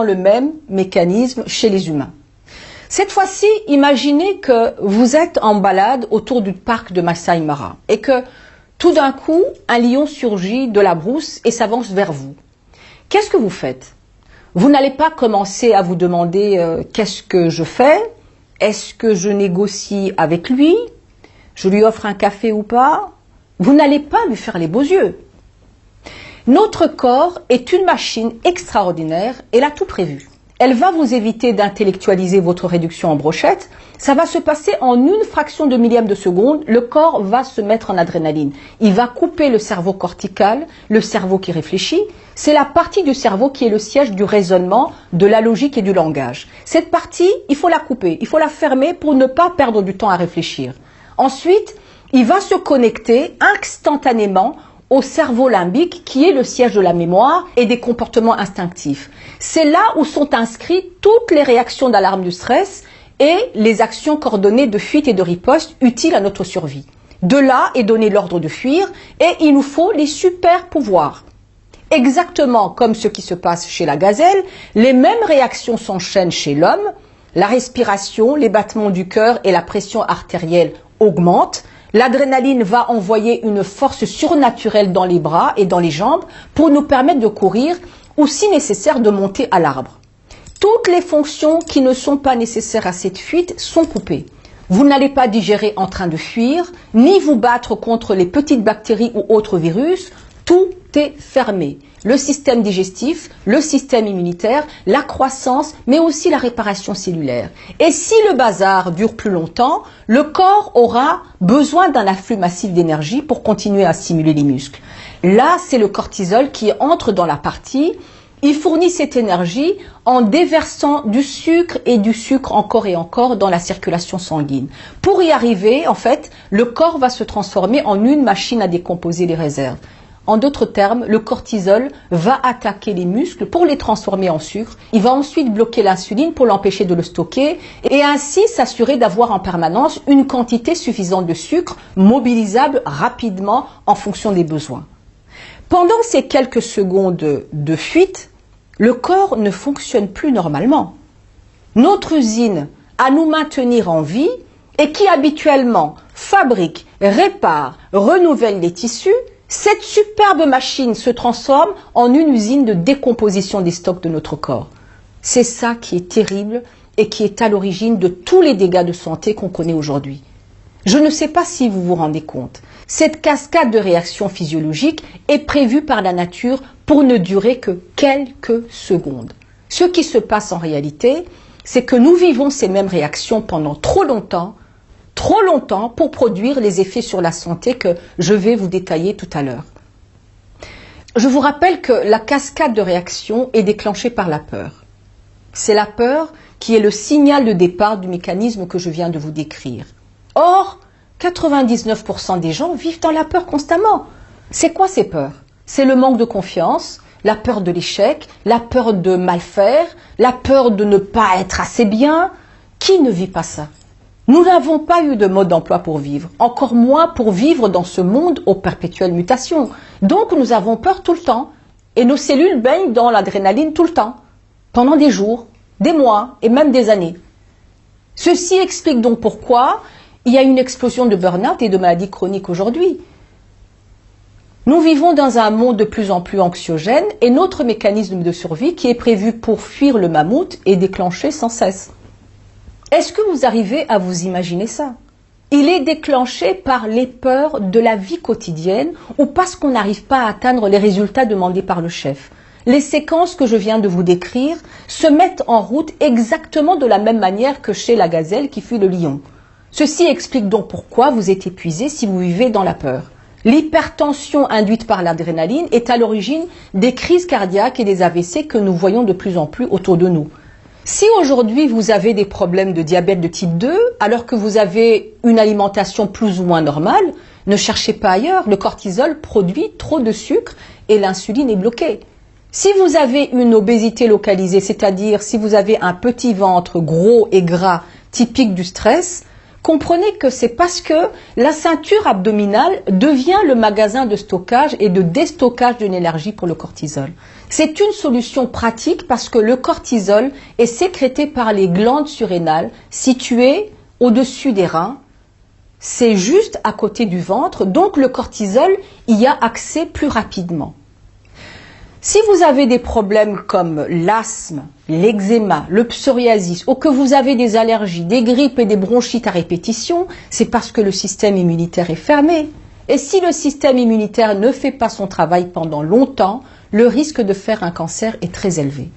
le même mécanisme chez les humains. Cette fois-ci, imaginez que vous êtes en balade autour du parc de Masai Mara et que tout d'un coup, un lion surgit de la brousse et s'avance vers vous. Qu'est-ce que vous faites? Vous n'allez pas commencer à vous demander qu'est-ce que je fais? Est-ce que je négocie avec lui? Je lui offre un café ou pas? Vous n'allez pas lui faire les beaux yeux. Notre corps est une machine extraordinaire, elle a tout prévu. Elle va vous éviter d'intellectualiser votre réduction en brochette. Ça va se passer en une fraction de millième de seconde. Le corps va se mettre en adrénaline. Il va couper le cerveau cortical, le cerveau qui réfléchit. C'est la partie du cerveau qui est le siège du raisonnement, de la logique et du langage. Cette partie, il faut la couper, il faut la fermer pour ne pas perdre du temps à réfléchir. Ensuite, il va se connecter instantanément au cerveau limbique qui est le siège de la mémoire et des comportements instinctifs. C'est là où sont inscrites toutes les réactions d'alarme du stress et les actions coordonnées de fuite et de riposte utiles à notre survie. De là est donné l'ordre de fuir et il nous faut les super pouvoirs. Exactement comme ce qui se passe chez la gazelle, les mêmes réactions s'enchaînent chez l'homme. La respiration, les battements du cœur et la pression artérielle augmentent. L'adrénaline va envoyer une force surnaturelle dans les bras et dans les jambes pour nous permettre de courir ou, si nécessaire, de monter à l'arbre. Toutes les fonctions qui ne sont pas nécessaires à cette fuite sont coupées. Vous n'allez pas digérer en train de fuir, ni vous battre contre les petites bactéries ou autres virus. Tout est fermé. Le système digestif, le système immunitaire, la croissance, mais aussi la réparation cellulaire. Et si le bazar dure plus longtemps, le corps aura besoin d'un afflux massif d'énergie pour continuer à stimuler les muscles. Là, c'est le cortisol qui entre dans la partie. Il fournit cette énergie en déversant du sucre et du sucre encore et encore dans la circulation sanguine. Pour y arriver, en fait, le corps va se transformer en une machine à décomposer les réserves. En d'autres termes, le cortisol va attaquer les muscles pour les transformer en sucre. Il va ensuite bloquer l'insuline pour l'empêcher de le stocker et ainsi s'assurer d'avoir en permanence une quantité suffisante de sucre mobilisable rapidement en fonction des besoins. Pendant ces quelques secondes de fuite, le corps ne fonctionne plus normalement. Notre usine à nous maintenir en vie et qui habituellement fabrique, répare, renouvelle les tissus, cette superbe machine se transforme en une usine de décomposition des stocks de notre corps. C'est ça qui est terrible et qui est à l'origine de tous les dégâts de santé qu'on connaît aujourd'hui. Je ne sais pas si vous vous rendez compte. Cette cascade de réactions physiologiques est prévue par la nature pour ne durer que quelques secondes. Ce qui se passe en réalité, c'est que nous vivons ces mêmes réactions pendant trop longtemps pour produire les effets sur la santé que je vais vous détailler tout à l'heure. Je vous rappelle que la cascade de réactions est déclenchée par la peur. C'est la peur qui est le signal de départ du mécanisme que je viens de vous décrire. Or, 99% des gens vivent dans la peur constamment. C'est quoi ces peurs? C'est le manque de confiance, la peur de l'échec, la peur de mal faire, la peur de ne pas être assez bien. Qui ne vit pas ça? Nous n'avons pas eu de mode d'emploi pour vivre, encore moins pour vivre dans ce monde aux perpétuelles mutations. Donc nous avons peur tout le temps et nos cellules baignent dans l'adrénaline tout le temps, pendant des jours, des mois et même des années. Ceci explique donc pourquoi il y a une explosion de burn-out et de maladies chroniques aujourd'hui. Nous vivons dans un monde de plus en plus anxiogène et notre mécanisme de survie qui est prévu pour fuir le mammouth est déclenché sans cesse. Est-ce que vous arrivez à vous imaginer ça? Il est déclenché par les peurs de la vie quotidienne ou parce qu'on n'arrive pas à atteindre les résultats demandés par le chef. Les séquences que je viens de vous décrire se mettent en route exactement de la même manière que chez la gazelle qui fuit le lion. Ceci explique donc pourquoi vous êtes épuisé si vous vivez dans la peur. L'hypertension induite par l'adrénaline est à l'origine des crises cardiaques et des AVC que nous voyons de plus en plus autour de nous. Si aujourd'hui vous avez des problèmes de diabète de type 2, alors que vous avez une alimentation plus ou moins normale, ne cherchez pas ailleurs, le cortisol produit trop de sucre et l'insuline est bloquée. Si vous avez une obésité localisée, c'est-à-dire si vous avez un petit ventre gros et gras typique du stress, comprenez que c'est parce que la ceinture abdominale devient le magasin de stockage et de déstockage d'une énergie pour le cortisol. C'est une solution pratique parce que le cortisol est sécrété par les glandes surrénales situées au-dessus des reins. C'est juste à côté du ventre, donc le cortisol y a accès plus rapidement. Si vous avez des problèmes comme l'asthme, l'eczéma, le psoriasis ou que vous avez des allergies, des grippes et des bronchites à répétition, c'est parce que le système immunitaire est fermé. Et si le système immunitaire ne fait pas son travail pendant longtemps, le risque de faire un cancer est très élevé.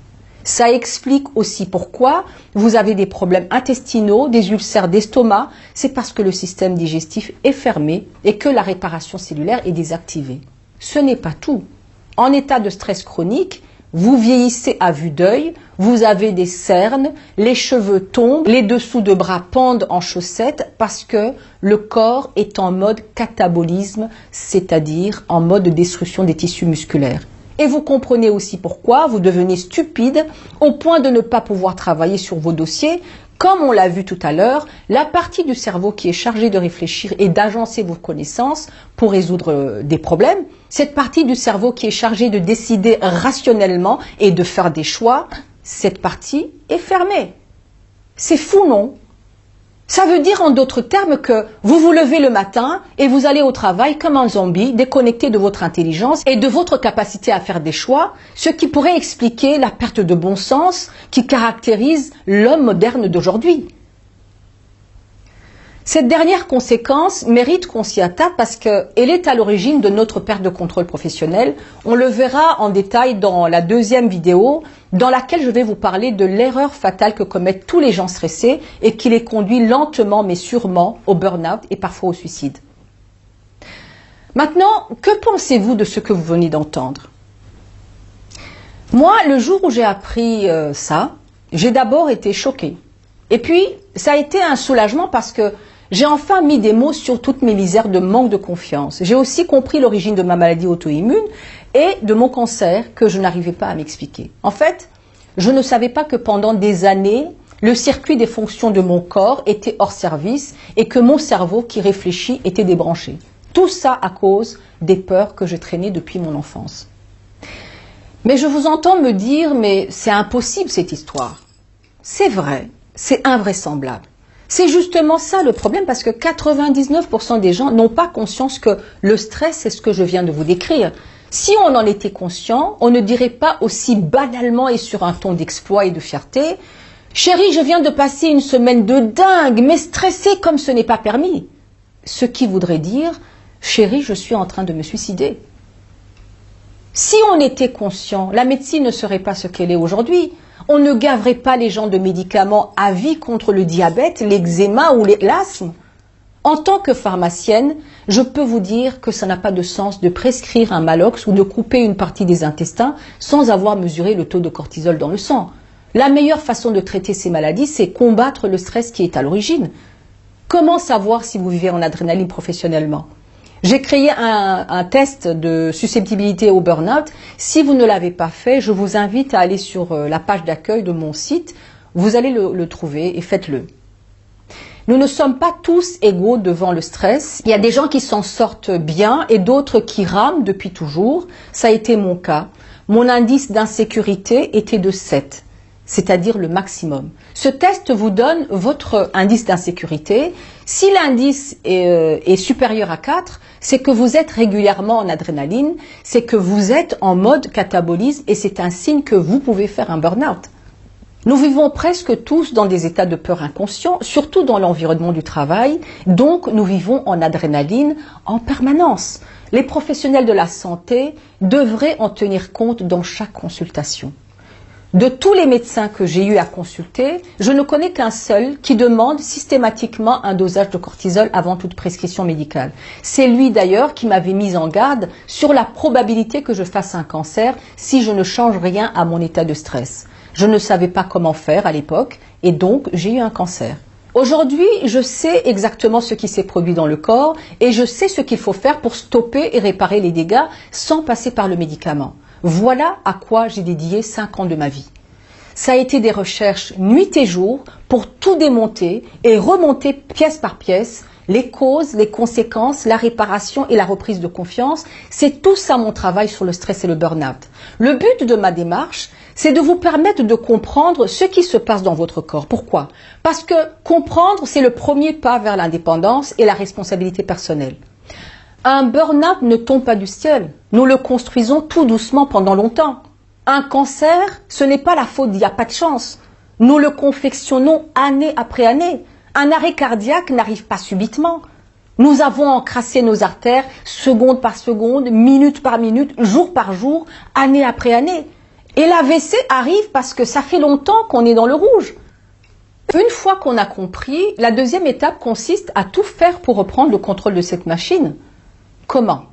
Ça explique aussi pourquoi vous avez des problèmes intestinaux, des ulcères d'estomac, c'est parce que le système digestif est fermé et que la réparation cellulaire est désactivée. Ce n'est pas tout. En état de stress chronique, vous vieillissez à vue d'œil, vous avez des cernes, les cheveux tombent, les dessous de bras pendent en chaussettes parce que le corps est en mode catabolisme, c'est-à-dire en mode destruction des tissus musculaires. Et vous comprenez aussi pourquoi vous devenez stupide au point de ne pas pouvoir travailler sur vos dossiers. Comme on l'a vu tout à l'heure, la partie du cerveau qui est chargée de réfléchir et d'agencer vos connaissances pour résoudre des problèmes, cette partie du cerveau qui est chargée de décider rationnellement et de faire des choix, cette partie est fermée. C'est fou, non ? Ça veut dire en d'autres termes que vous vous levez le matin et vous allez au travail comme un zombie, déconnecté de votre intelligence et de votre capacité à faire des choix, ce qui pourrait expliquer la perte de bon sens qui caractérise l'homme moderne d'aujourd'hui. Cette dernière conséquence mérite qu'on s'y attarde parce qu'elle est à l'origine de notre perte de contrôle professionnel. On le verra en détail dans la deuxième vidéo, dans laquelle je vais vous parler de l'erreur fatale que commettent tous les gens stressés et qui les conduit lentement mais sûrement au burn-out et parfois au suicide. Maintenant, que pensez-vous de ce que vous venez d'entendre? Moi, le jour où j'ai appris ça, j'ai d'abord été choquée. Et puis, ça a été un soulagement parce que j'ai enfin mis des mots sur toutes mes misères de manque de confiance. J'ai aussi compris l'origine de ma maladie auto-immune et de mon cancer que je n'arrivais pas à m'expliquer. En fait, je ne savais pas que pendant des années, le circuit des fonctions de mon corps était hors service et que mon cerveau qui réfléchit était débranché. Tout ça à cause des peurs que je traînais depuis mon enfance. Mais je vous entends me dire, mais c'est impossible cette histoire. C'est vrai, c'est invraisemblable. C'est justement ça le problème parce que 99% des gens n'ont pas conscience que le stress, c'est ce que je viens de vous décrire. Si on en était conscient, on ne dirait pas aussi banalement et sur un ton d'exploit et de fierté « Chérie, je viens de passer une semaine de dingue, mais stressée comme ce n'est pas permis. » Ce qui voudrait dire « Chérie, je suis en train de me suicider. » Si on était conscient, la médecine ne serait pas ce qu'elle est aujourd'hui. On ne gaverait pas les gens de médicaments à vie contre le diabète, l'eczéma ou l'asthme. En tant que pharmacienne, je peux vous dire que ça n'a pas de sens de prescrire un Malox ou de couper une partie des intestins sans avoir mesuré le taux de cortisol dans le sang. La meilleure façon de traiter ces maladies, c'est combattre le stress qui est à l'origine. Comment savoir si vous vivez en adrénaline professionnellement ? J'ai créé un test de susceptibilité au burn-out. Si vous ne l'avez pas fait, je vous invite à aller sur la page d'accueil de mon site. Vous allez le trouver et faites-le. Nous ne sommes pas tous égaux devant le stress. Il y a des gens qui s'en sortent bien et d'autres qui rament depuis toujours. Ça a été mon cas. Mon indice d'insécurité était de 7. C'est-à-dire le maximum. Ce test vous donne votre indice d'insécurité. Si l'indice est supérieur à 4, c'est que vous êtes régulièrement en adrénaline, c'est que vous êtes en mode catabolisme et c'est un signe que vous pouvez faire un burn-out. Nous vivons presque tous dans des états de peur inconscients, surtout dans l'environnement du travail, donc nous vivons en adrénaline en permanence. Les professionnels de la santé devraient en tenir compte dans chaque consultation. De tous les médecins que j'ai eu à consulter, je ne connais qu'un seul qui demande systématiquement un dosage de cortisol avant toute prescription médicale. C'est lui d'ailleurs qui m'avait mis en garde sur la probabilité que je fasse un cancer si je ne change rien à mon état de stress. Je ne savais pas comment faire à l'époque et donc j'ai eu un cancer. Aujourd'hui, je sais exactement ce qui s'est produit dans le corps et je sais ce qu'il faut faire pour stopper et réparer les dégâts sans passer par le médicament. Voilà à quoi j'ai dédié 5 ans de ma vie. Ça a été des recherches nuit et jour pour tout démonter et remonter pièce par pièce, les causes, les conséquences, la réparation et la reprise de confiance. C'est tout ça mon travail sur le stress et le burn-out. Le but de ma démarche, c'est de vous permettre de comprendre ce qui se passe dans votre corps. Pourquoi? Parce que comprendre, c'est le premier pas vers l'indépendance et la responsabilité personnelle. Un burn-out ne tombe pas du ciel. Nous le construisons tout doucement pendant longtemps. Un cancer, ce n'est pas la faute d'il n'y a pas de chance. Nous le confectionnons année après année. Un arrêt cardiaque n'arrive pas subitement. Nous avons encrassé nos artères seconde par seconde, minute par minute, jour par jour, année après année. Et l'AVC arrive parce que ça fait longtemps qu'on est dans le rouge. Une fois qu'on a compris, la deuxième étape consiste à tout faire pour reprendre le contrôle de cette machine. Comment?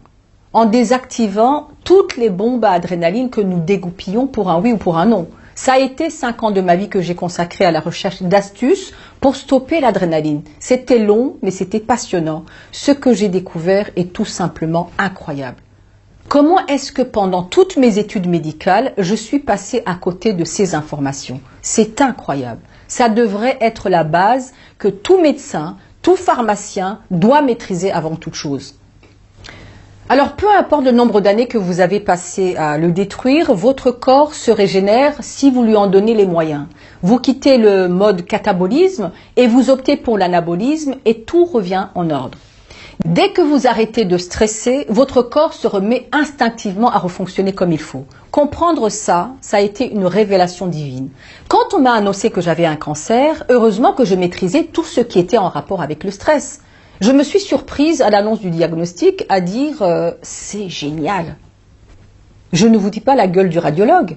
En désactivant toutes les bombes à adrénaline que nous dégoupillons pour un oui ou pour un non. Ça a été 5 ans de ma vie que j'ai consacré à la recherche d'astuces pour stopper l'adrénaline. C'était long, mais c'était passionnant. Ce que j'ai découvert est tout simplement incroyable. Comment est-ce que pendant toutes mes études médicales, je suis passée à côté de ces informations? C'est incroyable. Ça devrait être la base que tout médecin, tout pharmacien doit maîtriser avant toute chose. Alors, peu importe le nombre d'années que vous avez passé à le détruire, votre corps se régénère si vous lui en donnez les moyens. Vous quittez le mode catabolisme et vous optez pour l'anabolisme et tout revient en ordre. Dès que vous arrêtez de stresser, votre corps se remet instinctivement à refonctionner comme il faut. Comprendre ça, ça a été une révélation divine. Quand on m'a annoncé que j'avais un cancer, heureusement que je maîtrisais tout ce qui était en rapport avec le stress. Je me suis surprise à l'annonce du diagnostic à dire c'est génial. Je ne vous dis pas la gueule du radiologue.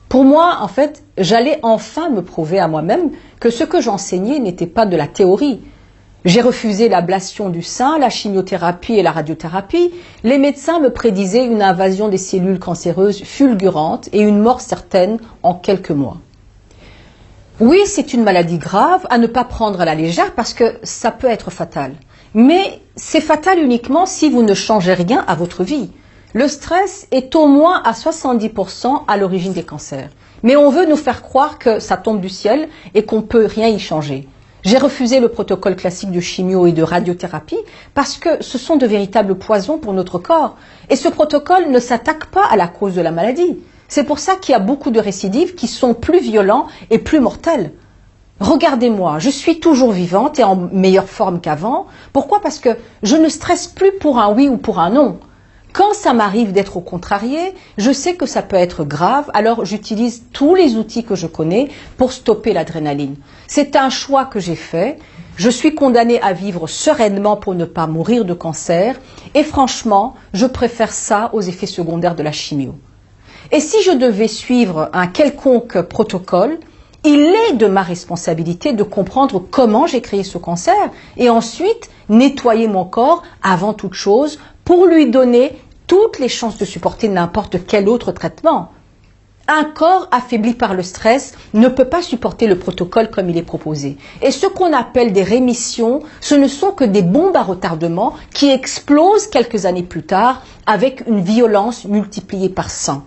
Pour moi, en fait, j'allais enfin me prouver à moi-même que ce que j'enseignais n'était pas de la théorie. J'ai refusé l'ablation du sein, la chimiothérapie et la radiothérapie. Les médecins me prédisaient une invasion des cellules cancéreuses fulgurante et une mort certaine en quelques mois. Oui, c'est une maladie grave à ne pas prendre à la légère parce que ça peut être fatal. Mais c'est fatal uniquement si vous ne changez rien à votre vie. Le stress est au moins à 70% à l'origine des cancers. Mais on veut nous faire croire que ça tombe du ciel et qu'on ne peut rien y changer. J'ai refusé le protocole classique de chimio et de radiothérapie parce que ce sont de véritables poisons pour notre corps. Et ce protocole ne s'attaque pas à la cause de la maladie. C'est pour ça qu'il y a beaucoup de récidives qui sont plus violents et plus mortels. Regardez-moi, je suis toujours vivante et en meilleure forme qu'avant. Pourquoi? Parce que je ne stresse plus pour un oui ou pour un non. Quand ça m'arrive d'être au contrarié, je sais que ça peut être grave, alors j'utilise tous les outils que je connais pour stopper l'adrénaline. C'est un choix que j'ai fait. Je suis condamnée à vivre sereinement pour ne pas mourir de cancer. Et franchement, je préfère ça aux effets secondaires de la chimio. Et si je devais suivre un quelconque protocole, il est de ma responsabilité de comprendre comment j'ai créé ce cancer et ensuite nettoyer mon corps avant toute chose pour lui donner toutes les chances de supporter n'importe quel autre traitement. Un corps affaibli par le stress ne peut pas supporter le protocole comme il est proposé. Et ce qu'on appelle des rémissions, ce ne sont que des bombes à retardement qui explosent quelques années plus tard avec une violence multipliée par 100.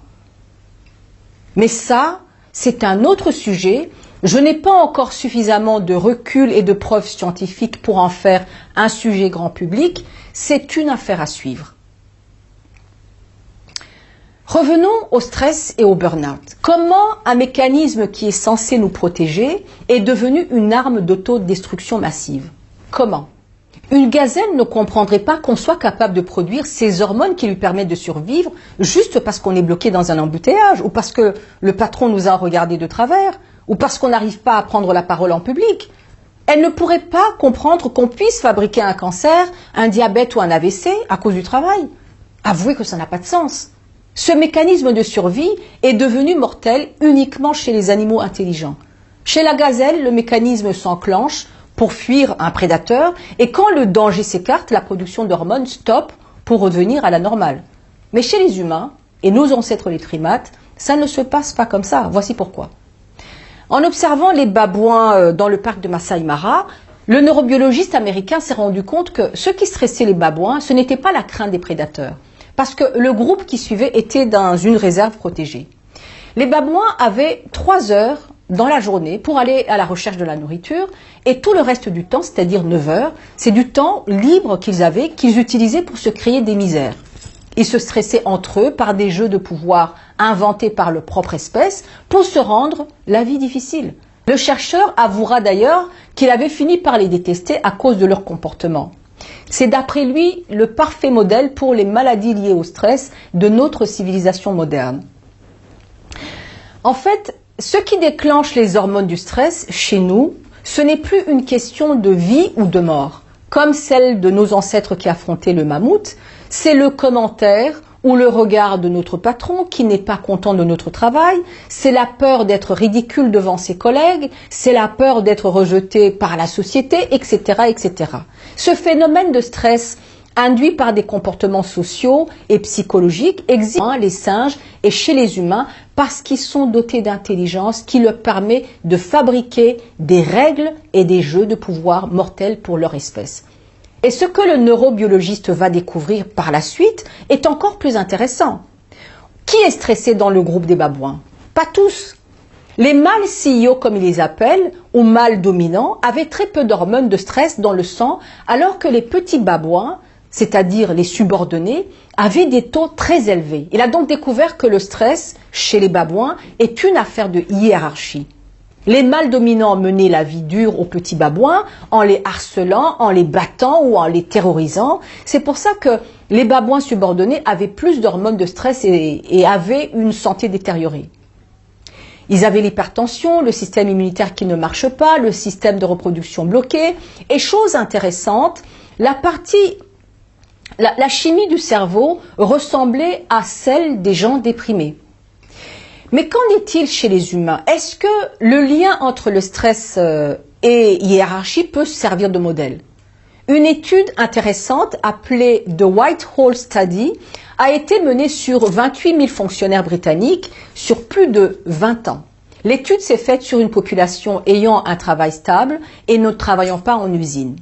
Mais ça, c'est un autre sujet. Je n'ai pas encore suffisamment de recul et de preuves scientifiques pour en faire un sujet grand public. C'est une affaire à suivre. Revenons au stress et au burn-out. Comment un mécanisme qui est censé nous protéger est devenu une arme d'autodestruction massive? Comment? Une gazelle ne comprendrait pas qu'on soit capable de produire ces hormones qui lui permettent de survivre juste parce qu'on est bloqué dans un embouteillage ou parce que le patron nous a regardé de travers ou parce qu'on n'arrive pas à prendre la parole en public. Elle ne pourrait pas comprendre qu'on puisse fabriquer un cancer, un diabète ou un AVC à cause du travail. Avouez que ça n'a pas de sens. Ce mécanisme de survie est devenu mortel uniquement chez les animaux intelligents. Chez la gazelle, le mécanisme s'enclenche pour fuir un prédateur et quand le danger s'écarte, la production d'hormones stoppe pour revenir à la normale. Mais chez les humains et nos ancêtres les primates, ça ne se passe pas comme ça. Voici pourquoi. En observant les babouins dans le parc de Masai Mara, le neurobiologiste américain s'est rendu compte que ce qui stressait les babouins, ce n'était pas la crainte des prédateurs, parce que le groupe qui suivait était dans une réserve protégée. Les babouins avaient 3 heures dans la journée pour aller à la recherche de la nourriture et tout le reste du temps, c'est-à-dire 9 heures, c'est du temps libre qu'ils avaient, qu'ils utilisaient pour se créer des misères. Ils se stressaient entre eux par des jeux de pouvoir inventés par leur propre espèce pour se rendre la vie difficile. Le chercheur avouera d'ailleurs qu'il avait fini par les détester à cause de leur comportement. C'est d'après lui le parfait modèle pour les maladies liées au stress de notre civilisation moderne. En fait, ce qui déclenche les hormones du stress chez nous, ce n'est plus une question de vie ou de mort, comme celle de nos ancêtres qui affrontaient le mammouth, c'est le commentaire ou le regard de notre patron qui n'est pas content de notre travail, c'est la peur d'être ridicule devant ses collègues, c'est la peur d'être rejeté par la société, etc., etc. Ce phénomène de stress induit par des comportements sociaux et psychologiques existe chez les singes et chez les humains parce qu'ils sont dotés d'intelligence qui leur permet de fabriquer des règles et des jeux de pouvoir mortels pour leur espèce. Et ce que le neurobiologiste va découvrir par la suite est encore plus intéressant. Qui est stressé dans le groupe des babouins? Pas tous. Les mâles CEO, comme ils les appellent, ou mâles dominants, avaient très peu d'hormones de stress dans le sang, alors que les petits babouins, c'est-à-dire les subordonnés, avaient des taux très élevés. Il a donc découvert que le stress, chez les babouins, est une affaire de hiérarchie. Les mâles dominants menaient la vie dure aux petits babouins en les harcelant, en les battant ou en les terrorisant. C'est pour ça que les babouins subordonnés avaient plus d'hormones de stress et avaient une santé détériorée. Ils avaient l'hypertension, le système immunitaire qui ne marche pas, le système de reproduction bloqué. Et chose intéressante, la chimie du cerveau ressemblait à celle des gens déprimés. Mais qu'en est-il chez les humains? Est-ce que le lien entre le stress et hiérarchie peut servir de modèle? Une étude intéressante appelée The Whitehall Study a été menée sur 28 000 fonctionnaires britanniques sur plus de 20 ans. L'étude s'est faite sur une population ayant un travail stable et ne travaillant pas en usine.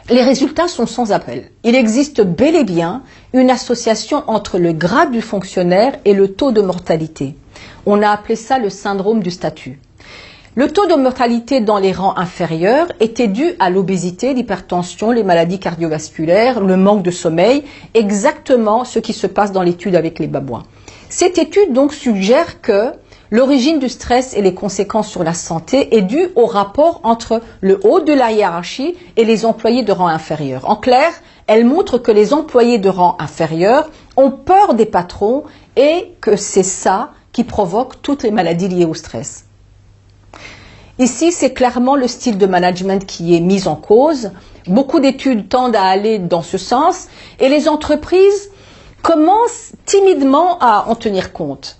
Les résultats sont sans appel. Il existe bel et bien une association entre le grade du fonctionnaire et le taux de mortalité. On a appelé ça le syndrome du statut. Le taux de mortalité dans les rangs inférieurs était dû à l'obésité, l'hypertension, les maladies cardiovasculaires, le manque de sommeil, exactement ce qui se passe dans l'étude avec les babouins. Cette étude donc suggère que l'origine du stress et les conséquences sur la santé est due au rapport entre le haut de la hiérarchie et les employés de rang inférieur. En clair, elle montre que les employés de rang inférieur ont peur des patrons et que c'est ça qui provoque toutes les maladies liées au stress. Ici, c'est clairement le style de management qui est mis en cause. Beaucoup d'études tendent à aller dans ce sens et les entreprises commencent timidement à en tenir compte.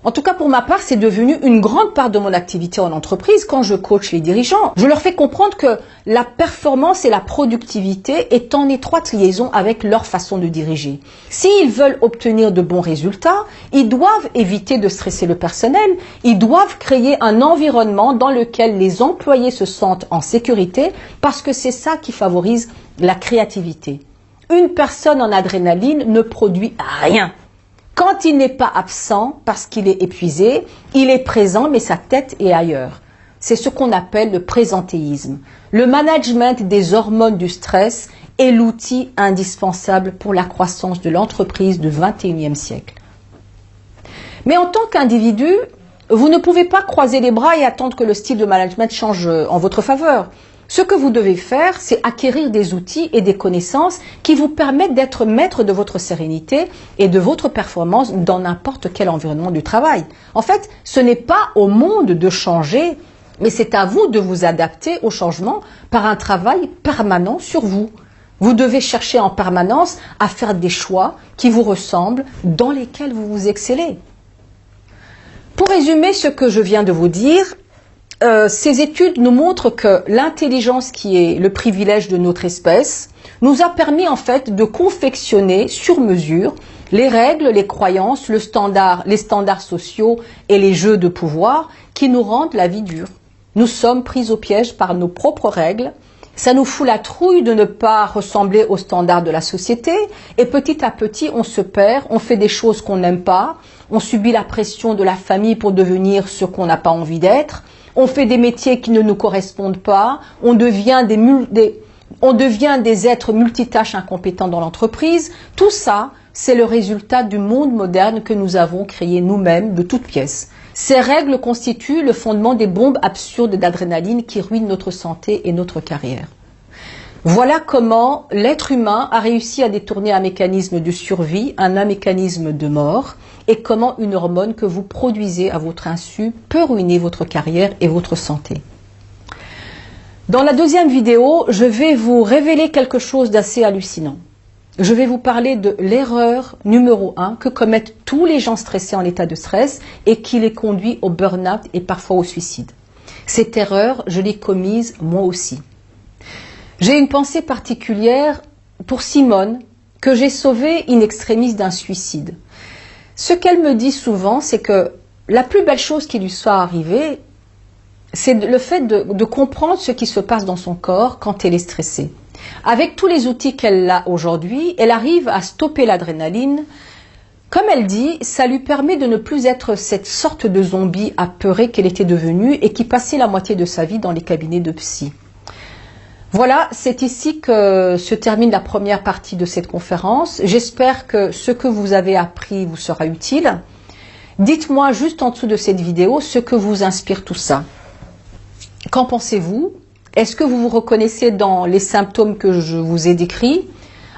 En tout cas, pour ma part, c'est devenu une grande part de mon activité en entreprise quand je coach les dirigeants. Je leur fais comprendre que la performance et la productivité est en étroite liaison avec leur façon de diriger. S'ils veulent obtenir de bons résultats, ils doivent éviter de stresser le personnel. Ils doivent créer un environnement dans lequel les employés se sentent en sécurité parce que c'est ça qui favorise la créativité. Une personne en adrénaline ne produit rien. Quand il n'est pas absent parce qu'il est épuisé, il est présent mais sa tête est ailleurs. C'est ce qu'on appelle le présentéisme. Le management des hormones du stress est l'outil indispensable pour la croissance de l'entreprise du XXIe siècle. Mais en tant qu'individu, vous ne pouvez pas croiser les bras et attendre que le style de management change en votre faveur. Ce que vous devez faire, c'est acquérir des outils et des connaissances qui vous permettent d'être maître de votre sérénité et de votre performance dans n'importe quel environnement du travail. En fait, ce n'est pas au monde de changer, mais c'est à vous de vous adapter au changement par un travail permanent sur vous. Vous devez chercher en permanence à faire des choix qui vous ressemblent, dans lesquels vous vous excellez. Pour résumer ce que je viens de vous dire, ces études nous montrent que l'intelligence qui est le privilège de notre espèce nous a permis en fait de confectionner sur mesure les règles, les croyances, les standards sociaux et les jeux de pouvoir qui nous rendent la vie dure. Nous sommes pris au piège par nos propres règles Ça nous fout la trouille de ne pas ressembler aux standards de la société et petit à petit on se perd, on fait des choses qu'on n'aime pas, on subit la pression de la famille pour devenir ce qu'on n'a pas envie d'être, on fait des métiers qui ne nous correspondent pas, on devient des êtres multitâches incompétents dans l'entreprise. Tout ça, c'est le résultat du monde moderne que nous avons créé nous-mêmes de toutes pièces. Ces règles constituent le fondement des bombes absurdes d'adrénaline qui ruinent notre santé et notre carrière. Voilà comment l'être humain a réussi à détourner un mécanisme de survie en un mécanisme de mort et comment une hormone que vous produisez à votre insu peut ruiner votre carrière et votre santé. Dans la deuxième vidéo, je vais vous révéler quelque chose d'assez hallucinant. Je vais vous parler de l'erreur numéro 1 que commettent tous les gens stressés en état de stress et qui les conduit au burn-out et parfois au suicide. Cette erreur, je l'ai commise moi aussi. J'ai une pensée particulière pour Simone que j'ai sauvée in extremis d'un suicide. Ce qu'elle me dit souvent, c'est que la plus belle chose qui lui soit arrivée, c'est le fait de comprendre ce qui se passe dans son corps quand elle est stressée. Avec tous les outils qu'elle a aujourd'hui, elle arrive à stopper l'adrénaline. Comme elle dit, ça lui permet de ne plus être cette sorte de zombie apeuré qu'elle était devenue et qui passait la moitié de sa vie dans les cabinets de psy. Voilà, c'est ici que se termine la première partie de cette conférence. J'espère que ce que vous avez appris vous sera utile. Dites-moi juste en dessous de cette vidéo ce que vous inspire tout ça. Qu'en pensez-vous ? Est-ce que vous vous reconnaissez dans les symptômes que je vous ai décrits?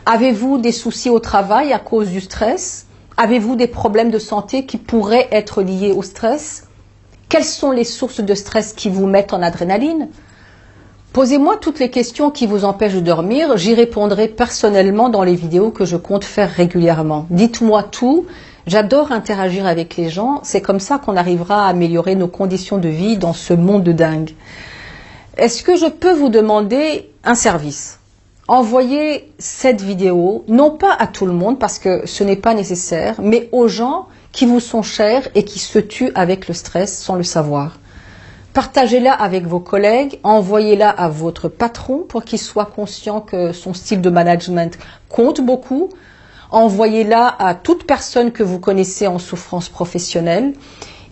Avez-vous des soucis au travail à cause du stress? Avez-vous des problèmes de santé qui pourraient être liés au stress? Quelles sont les sources de stress qui vous mettent en adrénaline? Posez-moi toutes les questions qui vous empêchent de dormir. J'y répondrai personnellement dans les vidéos que je compte faire régulièrement. Dites-moi tout. J'adore interagir avec les gens. C'est comme ça qu'on arrivera à améliorer nos conditions de vie dans ce monde de dingue. Est-ce que je peux vous demander un service? Envoyez cette vidéo, non pas à tout le monde parce que ce n'est pas nécessaire, mais aux gens qui vous sont chers et qui se tuent avec le stress sans le savoir. Partagez-la avec vos collègues, envoyez-la à votre patron pour qu'il soit conscient que son style de management compte beaucoup. Envoyez-la à toute personne que vous connaissez en souffrance professionnelle.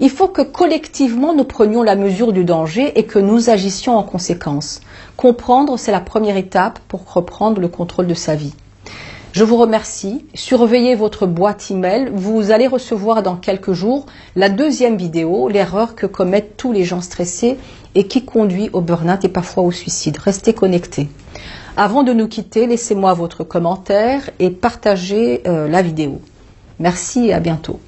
Il faut que collectivement nous prenions la mesure du danger et que nous agissions en conséquence. Comprendre, c'est la première étape pour reprendre le contrôle de sa vie. Je vous remercie. Surveillez votre boîte email. Vous allez recevoir dans quelques jours la deuxième vidéo, l'erreur que commettent tous les gens stressés et qui conduit au burn-out et parfois au suicide. Restez connectés. Avant de nous quitter, laissez-moi votre commentaire et partagez la vidéo. Merci et à bientôt.